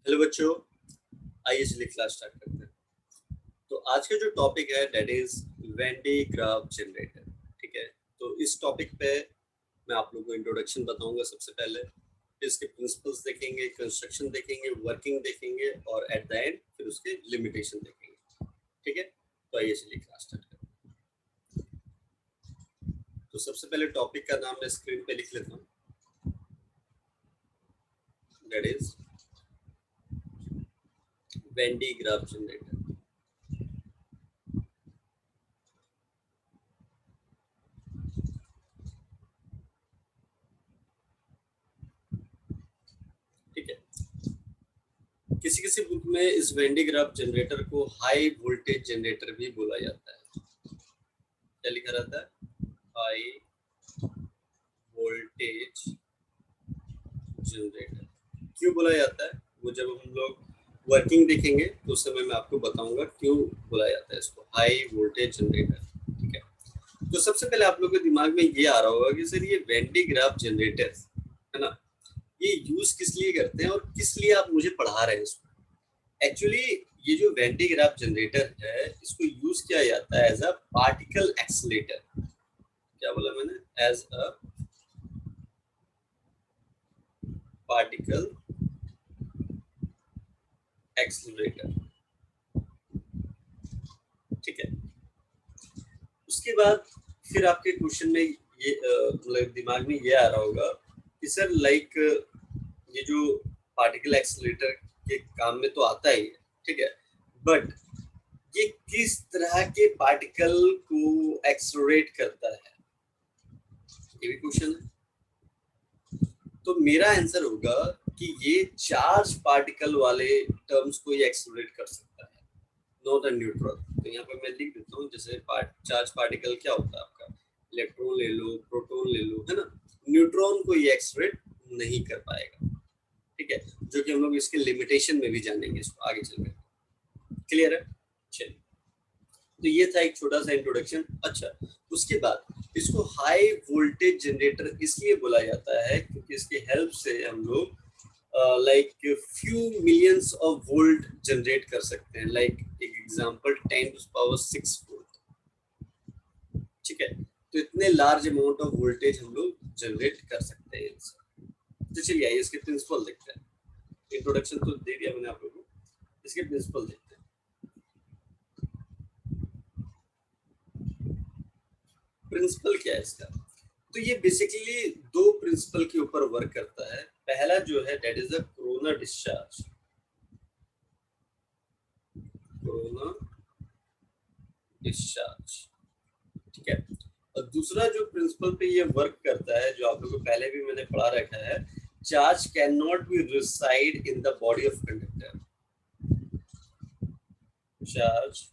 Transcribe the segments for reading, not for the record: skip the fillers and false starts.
Hello बच्चों, आइए चलिए क्लास स्टार्ट करते हैं। तो आज का जो टॉपिक है that is when day graph generator. ठीक है, तो इस टॉपिक पे मैं आप लोगों को इंट्रोडक्शन बताऊंगा सबसे पहले, फिर इसके प्रिंसिपल्स देखेंगे, कंस्ट्रक्शन देखेंगे, वर्किंग देखेंगे और एट द एंड फिर उसके लिमिटेशन देखेंगे। ठीक है, तो आइए चलिए क्लास स्टार्ट करते हैं। तो सबसे पहले टॉपिक का नाम मैं स्क्रीन पे लिख लेता हूँ, that is when day graph generator. ठीक है, किसी किसी बुक में इस वेन डे ग्राफ जनरेटर को हाई वोल्टेज जनरेटर भी बोला जाता है। क्या लिखा रहता है? High voltage generator. क्यों बोला जाता है वो जब हम लोग वर्किंग देखेंगे तो उस समय मैं आपको बताऊंगा क्यों बोला जाता है इसको हाई वोल्टेज जनरेटर। ठीक है, तो सबसे पहले आप लोग के दिमाग में ये आ रहा होगा कि सर ये वेन डे ग्राफ जनरेटर है ना, ये यूज किस लिए करते हैं और किस लिए आप मुझे पढ़ा रहे हैं इसको। एक्चुअली ये जो वेन डे ग्राफ जनरेटर है इसको यूज किया जाता है एज अ पार्टिकल एक्सीलरेटर। क्या बोला मैंने? As a particle accelerator. ठीक है, उसके बाद फिर आपके क्वेश्चन में ये मतलब दिमाग में ये आ रहा होगा कि सर लाइक ये जो पार्टिकल एक्सीलरेटर के काम में तो आता ही है, ठीक है, बट ये किस तरह के पार्टिकल को एक्सीलरेट करता है, ये भी क्वेश्चन है। तो मेरा आंसर होगा कि ये चार्ज पार्टिकल वाले टर्म्स को ये एक्सीलरेट कर सकता है, नॉट अ न्यूट्रॉन। तो यहाँ पे मैं लिख देता हूँ, जैसे चार्ज पार्टिकल क्या होता है आपका, इलेक्ट्रॉन ले लो, प्रोटॉन ले लो, है ना। न्यूट्रॉन को ये एक्सीलरेट नहीं कर पाएगा। ठीक है, जो कि हम लोग इसके लिमिटेशन में भी जानेंगे इसको आगे चल कर। क्लियर है? चलिए, तो ये था एक छोटा सा इंट्रोडक्शन। अच्छा, उसके बाद इसको हाई वोल्टेज जनरेटर इसलिए बोला जाता है क्योंकि इसके हेल्प से हम लोग like few millions of volt generate कर सकते हैं। लाइक एक एग्जांपल 10⁻⁶ वोल्ट। ठीक है, तो इतने लार्ज अमाउंट ऑफ वोल्टेज हम लोग जनरेट कर सकते हैं इनसे। तो चलिए आइए इसके प्रिंसिपल देखते हैं। इंट्रोडक्शन तो दे दिया मैंने आप लोगों को, इसके प्रिंसिपल देखते हैं। प्रिंसिपल क्या है इसका? तो ये बेसिकली दो प्रिंसिपल के ऊपर वर्क करता है। पहला जो है that is the corona discharge, corona discharge. ठीक है, और दूसरा जो प्रिंसिपल पे ये वर्क करता है, जो आप लोगों को पहले भी मैंने पढ़ा रखा है, charge can not be reside in the body of conductor. Charge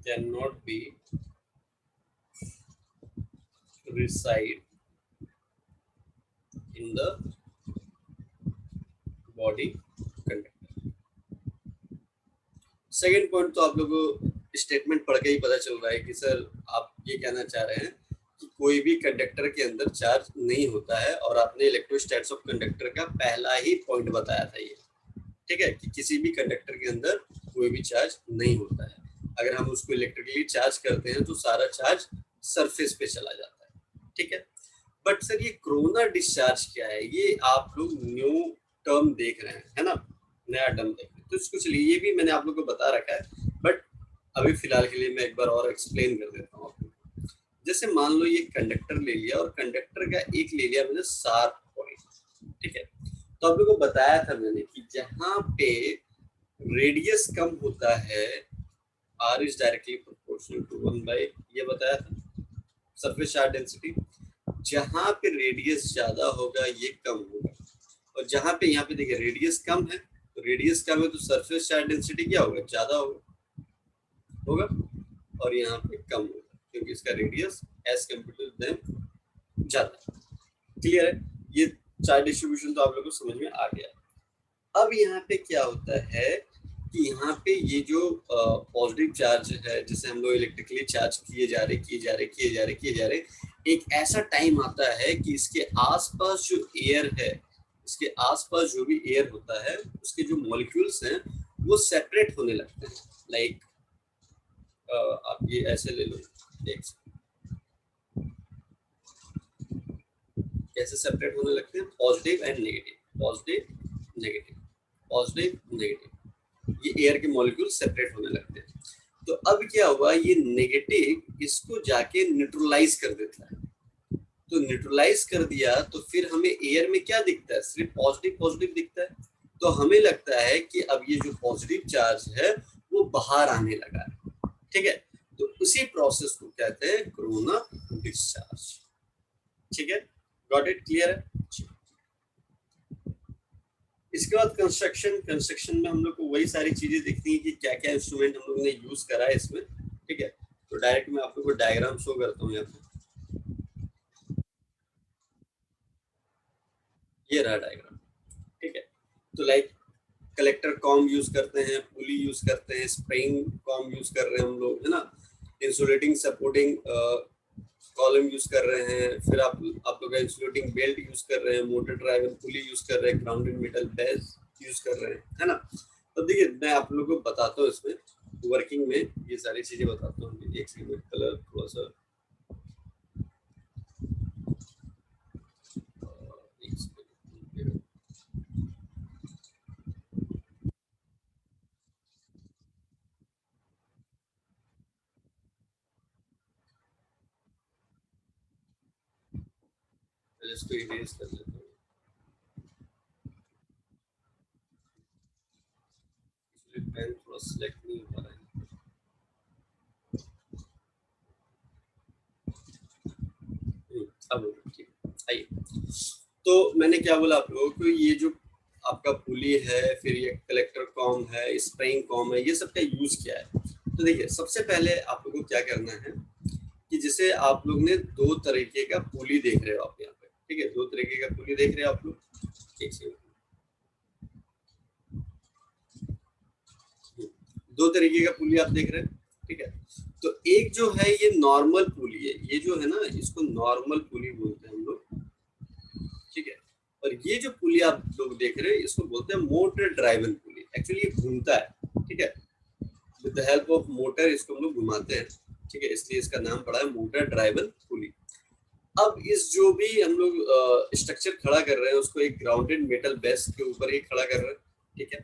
can not be reside in the body conductor। Second point तो आप लोगों को स्टेटमेंट पढ़ के ही पता चल रहा है कि सर आप ये कहना चाह रहे हैं कि कोई भी कंडक्टर के अंदर चार्ज नहीं होता है, और आपने इलेक्ट्रोस्टैटिक्स ऑफ कंडक्टर का पहला ही पॉइंट बताया था ये। ठीक है, कि किसी भी कंडक्टर के अंदर कोई भी चार्ज नहीं होता है। अगर हम उसको इलेक्ट्रिकली चार्ज करते हैं तो सारा चार्ज सरफेस पे चला जाता है। ठीक है, बट सर ये कोरोना डिस्चार्ज क्या है? ये आप लोग न्यू टर्म देख रहे हैं, है ना, नया टर्म देख रहे हैं। तो इसको चलिए, ये भी मैंने आप लोग को बता रखा है, बट अभी फिलहाल के लिए मैं एक बार और एक्सप्लेन कर देता हूँ आपको। जैसे मान लो ये कंडक्टर ले लिया, और कंडक्टर का एक ले लिया मैंने शार्प पॉइंट। ठीक है, तो आप लोग को बताया था मैंने कि जहाँ पे रेडियस कम होता है, R is directly proportional to 1/, ये बताया था सरफेस चार्ज डेंसिटी। जहां पे रेडियस ज्यादा होगा ये कम होगा, और जहां पे यहाँ पे देखिए रेडियस कम है, तो रेडियस कम है तो सरफेस चार्ज डेंसिटी क्या होगा? ज्यादा होगा, और यहाँ पे कम होगा क्योंकि इसका radius as compare to them ज्यादा। क्लियर है? ये चार्ज डिस्ट्रीब्यूशन तो आप लोगों को समझ में आ गया। अब यहाँ पे क्या होता है कि यहाँ पे ये जो पॉजिटिव चार्ज है, जिसे हम लोग इलेक्ट्रिकली चार्ज किए जा रहे, एक ऐसा टाइम आता है कि इसके आसपास जो एयर है इसके आसपास जो भी एयर होता है उसके जो मॉलिक्यूल्स हैं वो सेपरेट होने लगते हैं। लाइक आप ये ऐसे ले लो, एक कैसे सेपरेट होने लगते हैं, positive and negative, positive negative, positive negative, ये एयर के मॉलिक्यूल सेपरेट होने लगते हैं। तो अब क्या हुआ, ये नेगेटिव इसको जाके न्यूट्रलाइज कर देता है। तो न्यूट्रलाइज कर दिया तो फिर हमें एयर में क्या दिखता है, सिर्फ पॉजिटिव पॉजिटिव दिखता है। तो हमें लगता है कि अब ये जो पॉजिटिव चार्ज है वो बाहर आने लगा है, ठीक है। तो उसी प्रोसेस को कहते हैं कोरोना डिस्चार्ज, ठीक है। गॉट इट, क्लियर है। इसके बाद कंस्ट्रक्शन में हम लोग को वही सारी चीजें दिखती हैं कि क्या क्या इंस्ट्रूमेंट हम लोग ने यूज करा है इसमें, ठीक है। तो डायरेक्ट मैं आप लोग को डायग्राम शो करता हूँ यहाँ पे, ये रहा डायग्राम, ठीक है। तो लाइक कलेक्टर कॉम यूज करते हैं, पुली यूज करते हैं, स्प्रिंग कॉम यूज कर रहे हैं हम लोग, है ना। इंसुलेटिंग सपोर्टिंग कॉलम यूज कर रहे हैं, फिर आप लोग इंसुलेटिंग बेल्ट यूज कर रहे हैं, मोटर ड्राइवर पुली यूज कर रहे हैं, ग्राउंडेड मेटल बेस यूज कर रहे हैं, है ना। तो देखिए मैं आप लोगों को बताता हूँ इसमें वर्किंग में ये सारी चीजें बताता हूँ। एक सेकंड में कलर थोड़ा सा, इसको इरेज कर लेता हूँ, इसलिए पेन थोड़ा सिलेक्ट नहीं हो रहा है। अब ठीक, आइए। तो मैंने क्या बोला आप लोगों को, ये जो आपका पुली है, फिर ये कलेक्टर कॉम है, स्प्रिंग कॉम है, ये सब का यूज क्या है। तो देखिए सबसे पहले आप लोगों को क्या करना है कि जैसे आप लोग ने दो तरीके का पुली देख रहे हो आप यहाँ पे, ठीक है। दो तरीके का पुली देख रहे हो आप लोग, एक सेकंड, दो तरीके का पुली आप देख रहे हैं, ठीक है। तो एक जो है ये नॉर्मल पुली है, ये जो है ना इसको नॉर्मल पुली बोलते हैं हम लोग, ठीक है। और ये जो पुली आप लोग देख रहे हैं इसको बोलते हैं मोटर ड्राइवन पुली। एक्चुअली ये घूमता है, ठीक है, with the help of motor इसको हम लोग घुमाते हैं, ठीक है, इसलिए इसका नाम पड़ा है मोटर ड्राइवन पुली। अब इस जो भी हम लोग स्ट्रक्चर खड़ा कर रहे हैं उसको एक ग्राउंडेड मेटल बेस के ऊपर ही खड़ा कर रहे हैं, ठीक है।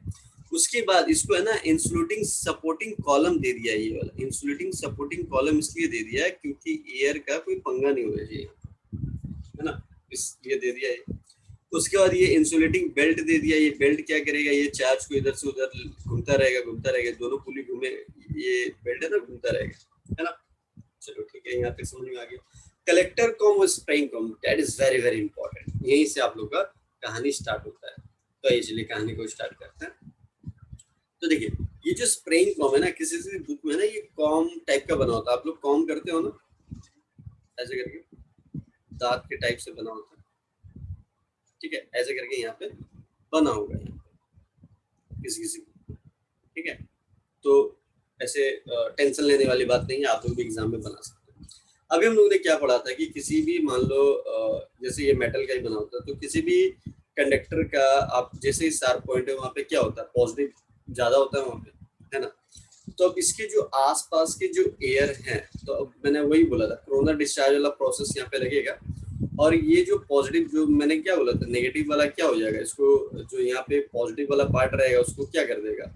उसके बाद इसको है ना इंसुलेटिंग सपोर्टिंग कॉलम दे दिया है, ये वाला इंसुलेटिंग सपोर्टिंग कॉलम इसलिए दे दिया है क्योंकि एयर का कोई पंगा नहीं होना चाहिए, है ना, इसलिए दे दिया है। उसके बाद ये इंसुलेटिंग बेल्ट दे दिया, ये बेल्ट क्या करेगा, ये चार्ज को इधर से उधर घूमता रहेगा, दोनों पुली घूमे, ये बेल्ट है ना घूमता रहेगा, है ना। चलो ठीक है, यहाँ तक समझ में आ गया। कलेक्टर कॉम और spring com, that is very very important, यहीं से आप लोग का कहानी स्टार्ट होता है। तो चलिए कहानी को स्टार्ट करते हैं। तो देखिए ये जो स्प्रिंग कॉम है ना, किसी किसी बुक में ना ये कॉम टाइप का बना होता है, आप लोग कॉम करते हो ना ऐसे करके, दांत के टाइप से बना होता है, ठीक है, ऐसे करके यहाँ पे बना होगा यहाँ पे किसी किसी, ठीक है। तो ऐसे टेंशन लेने वाली बात नहीं है, आप लोग भी एग्जाम में बना सकते हैं। अभी हम लोगों ने क्या पढ़ा था कि किसी भी मान लो जैसे ये मेटल का ही बना होता है, तो किसी भी कंडक्टर का आप जैसे ही शार्प पॉइंट है वहाँ पे क्या होता है, पॉजिटिव ज्यादा होता है वहाँ पे, है ना। तो अब इसके जो आसपास के जो एयर हैं, तो अब मैंने वही बोला था कोरोना डिस्चार्ज वाला प्रोसेस यहाँ पे लगेगा। और ये जो पॉजिटिव जो मैंने क्या बोला था नेगेटिव वाला क्या हो जाएगा, इसको जो यहाँ पे पॉजिटिव वाला पार्ट रहेगा उसको क्या कर देगा,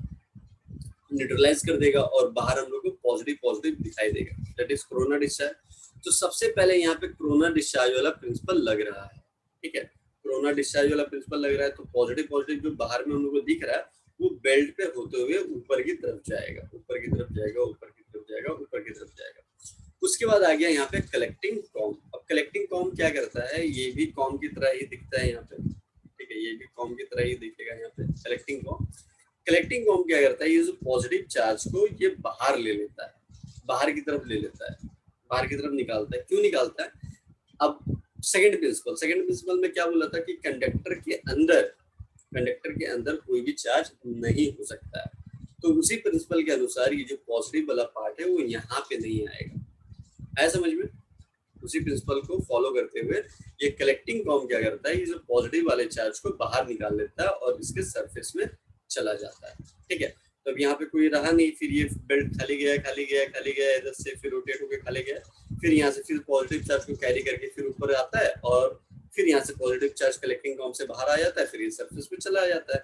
न्यूट्रलाइज कर देगा, और बाहर हम लोग को पॉजिटिव पॉजिटिव दिखाई देगा, दैट इज कोरोना डिस्चार्ज। तो सबसे पहले यहाँ पे कोरोना डिस्चार्ज वाला प्रिंसिपल लग रहा है, ठीक है। कोरोना डिस्चार्ज वाला प्रिंसिपल लग रहा है, तो पॉजिटिव पॉजिटिव जो बाहर में हम लोग को दिख रहा है वो बेल्ट पे होते हुए ऊपर की तरफ जाएगा, ऊपर की तरफ जाएगा, ऊपर की तरफ जाएगा, ऊपर की तरफ जाएगा। उसके बाद आ गया यहाँ पे कलेक्टिंग कॉम। अब कलेक्टिंग कॉम क्या करता है, ये भी कॉम की तरह ही दिखता है यहाँ पे, ठीक है, ये भी कॉम की तरह ही दिखेगा यहाँ पे कलेक्टिंग कॉम। कलेक्टिंग कॉम क्या करता है, ये जो पॉजिटिव चार्ज को ये बाहर ले लेता है, बाहर की तरफ ले लेता है, बाहर की तरफ निकालता है। क्यों निकालता है, अब सेकंड प्रिंसिपल में क्या बोला था कि कंडक्टर के अंदर कोई भी चार्ज नहीं हो सकता है। तो उसी प्रिंसिपल के अनुसार ये जो पॉजिटिव वाला पार्ट है वो यहाँ पे नहीं आएगा, आया समझ में। उसी प्रिंसिपल को फॉलो करते हुए ये कलेक्टिंग कॉम क्या करता है, ये जो पॉजिटिव वाले चार्ज को बाहर निकाल लेता है और इसके सरफेस में चला जाता है। ठीक है, तो अब यहाँ पे कोई रहा नहीं, फिर ये बेल्ट खाली गया खाली गया खाली गया, इधर से फिर रोटेट होकर खाली गया, फिर यहाँ से फिर पॉजिटिव चार्ज को कैरी करके फिर ऊपर आता है और फिर यहाँ से पॉजिटिव चार्ज कलेक्टिंग कॉम से बाहर आ जाता है, फिर ये सरफेस पे चला जाता है।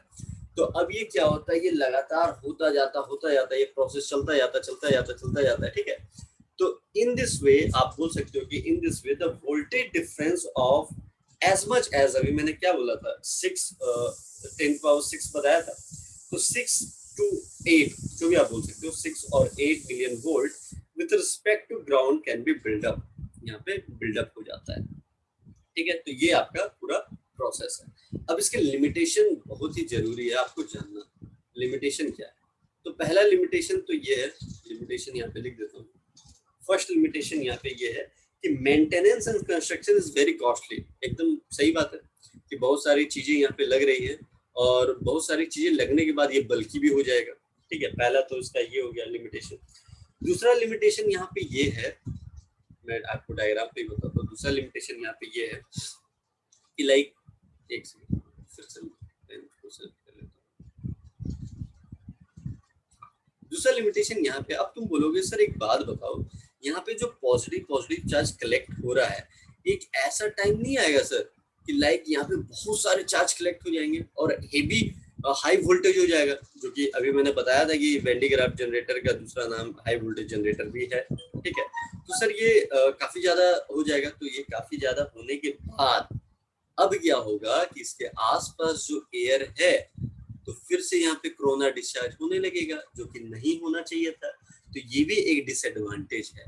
तो अब ये क्या होता है, ये लगातार होता जाता, ये प्रोसेस चलता जाता है। ठीक है, तो इन दिस वे आप बोल सकते हो कि in this way the voltage difference of as much as, अभी मैंने क्या बोला था 10⁻⁶ बताया था, तो 6 to 8 जो भी आप बोल सकते हो 6 और 8 million volt with respect to ground can be build up, यहाँ पे बिल्डअप हो जाता है। ठीक है, तो ये आपका पूरा प्रोसेस है। अब इसके लिमिटेशन बहुत ही जरूरी है आपको जानना, लिमिटेशन क्या है। तो पहला लिमिटेशन तो ये है, लिमिटेशन यहाँ पे लिख देता हूँ। फर्स्ट लिमिटेशन यहाँ पे ये है कि maintenance and construction is very costly. एकदम सही बात है कि बहुत सारी चीजें यहाँ पे लग रही है और बहुत सारी चीजें लगने के बाद ये बल्कि भी हो जाएगा। ठीक है, पहला तो इसका ये हो गया लिमिटेशन। दूसरा लिमिटेशन यहाँ पे ये है, मैं आपको डायग्राम पे बताता हूँ। दूसरा लिमिटेशन यहाँ पे ये है कि लाइक एक सेकंड फिर से कर लेता हूँ। दूसरा लिमिटेशन यहाँ पे, अब तुम बोलोगे सर एक बात बताओ, यहाँ पे जो पॉजिटिव चार्ज कलेक्ट हो रहा है, एक ऐसा टाइम नहीं आएगा सर कि लाइक यहाँ पे बहुत सारे चार्ज कलेक्ट हो जाएंगे और हेवी हाई वोल्टेज हो जाएगा, जो कि अभी मैंने बताया था कि वैन डी ग्राफ जनरेटर का दूसरा नाम हाई वोल्टेज जनरेटर भी है। ठीक है, तो सर ये काफी ज्यादा हो जाएगा। तो ये काफी ज्यादा होने के बाद अब क्या होगा कि इसके आसपास जो एयर है तो फिर से यहाँ पे कोरोना डिस्चार्ज होने लगेगा, जो कि नहीं होना चाहिए था। तो ये भी एक डिसएडवांटेज है,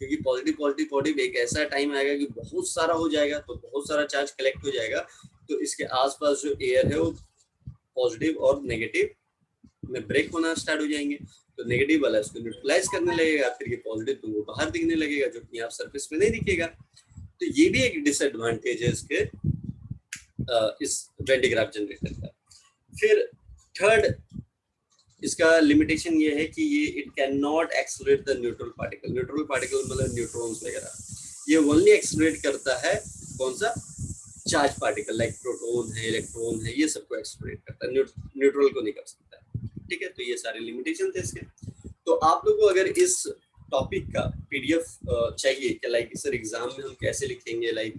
क्योंकि पॉजिटिव एक ऐसा टाइम आएगा कि बहुत सारा हो जाएगा, तो बहुत सारा चार्ज कलेक्ट हो जाएगा, तो इसके आसपास जो एयर है वो पॉजिटिव और नेगेटिव में ब्रेक होना स्टार्ट हो जाएंगे। तो नेगेटिव वाला इसको न्यूट्रलाइज करने लगेगा, फिर ये पॉजिटिव तुमको बाहर दिखने लगेगा, जो कि आप सरफेस पे नहीं दिखेगा। तो ये भी एक डिसएडवांटेज है इसके इस वैन डी ग्राफ जनरेटर का। फिर थर्ड इसका लिमिटेशन ये है कि ये it can not accelerate the neutral particle मतलब न्यूट्रॉन्स वगैरह, ये ओनली एक्सेलरेट करता है कौन सा चार्ज पार्टिकल, लाइक प्रोटॉन है, इलेक्ट्रॉन है, ये सबको एक्सेलरेट करता है, न्यूट्रल को नहीं कर सकता है। ठीक है, तो ये सारे लिमिटेशन थे इसके। तो आप लोगों को अगर इस टॉपिक का पीडीएफ चाहिए कि लाइक सर एग्जाम में हम कैसे लिखेंगे, लाइक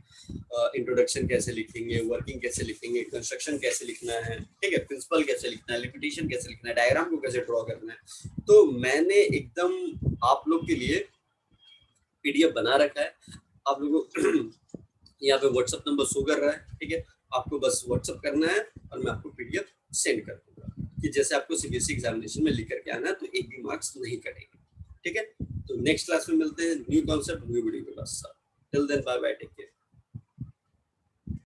इंट्रोडक्शन कैसे लिखेंगे, वर्किंग कैसे लिखेंगे, कंस्ट्रक्शन कैसे लिखना है, ठीक है, प्रिंसिपल कैसे लिखना है, लिमिटेशन कैसे लिखना है, डायग्राम को कैसे ड्रॉ करना है, तो मैंने एकदम आप लोग के लिए पीडीएफ बना रखा है। आप लोगों को यहाँ पे व्हाट्सएप नंबर शो कर रहा है। ठीक है, आपको बस व्हाट्सएप करना है और मैं आपको पीडीएफ सेंड कर दूंगा कि जैसे आपको सीबीएसई एग्जामिनेशन में लिख करके आना है, तो एक भी मार्क्स नहीं कटेंगे। ठीक है, तो नेक्स्ट क्लास में मिलते हैं, न्यू कॉन्सेप्ट न्यू वीडियो के साथ। Till then bye bye, take care.